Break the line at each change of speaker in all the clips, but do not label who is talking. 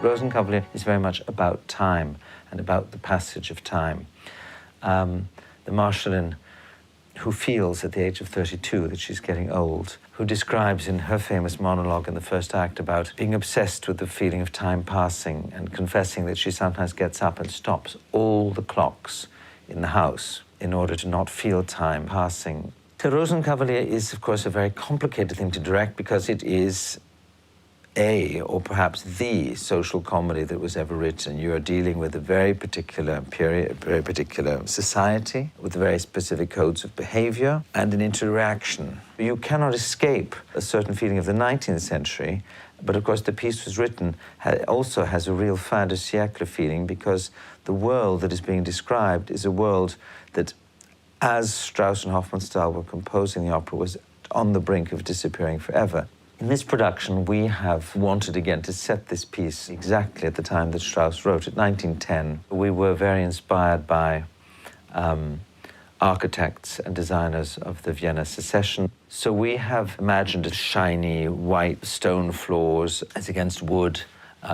Rosenkavalier is very much about time and about the passage of time. The Marschallin, who feels at the age of 32 that she's getting old, who describes in her famous monologue in the first act about being obsessed with the feeling of time passing and confessing that she sometimes gets up and stops all the clocks in the house in order to not feel time passing. So Rosenkavalier is, of course, a very complicated thing to direct because it is or perhaps the social comedy that was ever written. You are dealing with a very particular period, a very particular society, with very specific codes of behavior and an interaction. You cannot escape a certain feeling of the 19th century, but of course the piece was written also has a real fin de siècle feeling because the world that is being described is a world that, as Strauss and Hofmannsthal were composing the opera, was on the brink of disappearing forever. In this production, we have wanted again to set this piece exactly at the time that Strauss wrote it, 1910. We were very inspired by architects and designers of the Vienna Secession. So we have imagined shiny white stone floors as against wood,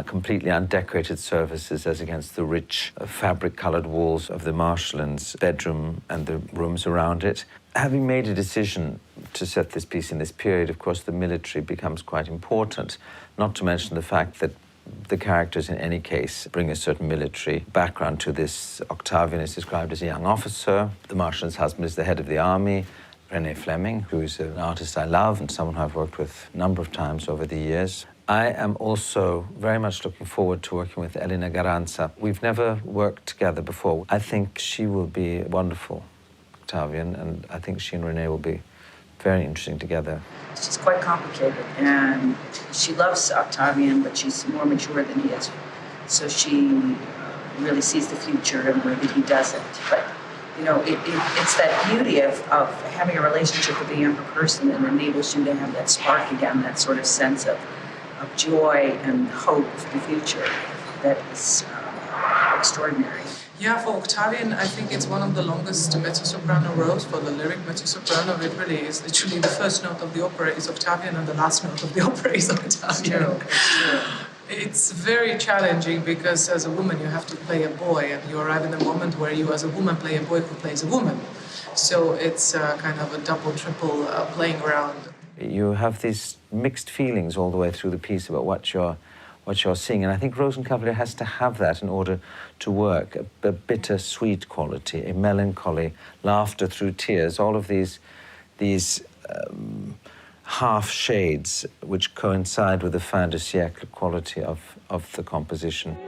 completely undecorated surfaces as against the rich fabric-colored walls of the Marschallin's bedroom and the rooms around it. Having made a decision to set this piece in this period, of course, the military becomes quite important, not to mention the fact that the characters, in any case, bring a certain military background to this. Octavian is described as a young officer. The Marschallin's husband is the head of the army. René Fleming, who is an artist I love and someone I've worked with a number of times over the years. I am also very much looking forward to working with Elena Garanza. We've never worked together before. I think she will be wonderful, Octavian, and I think she and René will be very interesting together.
She's quite complicated, and she loves Octavian, but she's more mature than he is. So she really sees the future in a way that he doesn't. But, you know, it's that beauty of having a relationship with a younger person that enables you to have that spark again, that sort of sense of joy and hope for the future that is extraordinary.
Yeah, for Octavian, I think it's one of the longest mezzo-soprano roles for the lyric mezzo-soprano. It really is. Literally, the first note of the opera is Octavian, and the last note of the opera is Octavian.
It's true.
It's very challenging because as a woman, you have to play a boy, and you arrive in a moment where you, as a woman, play a boy who plays a woman. So it's kind of a double, triple playing around.
You have these mixed feelings all the way through the piece about what you're seeing, and I think Rosenkavalier has to have that in order to work. A bitter-sweet quality, a melancholy, laughter through tears, all of these half shades which coincide with the fin de siècle quality of the composition.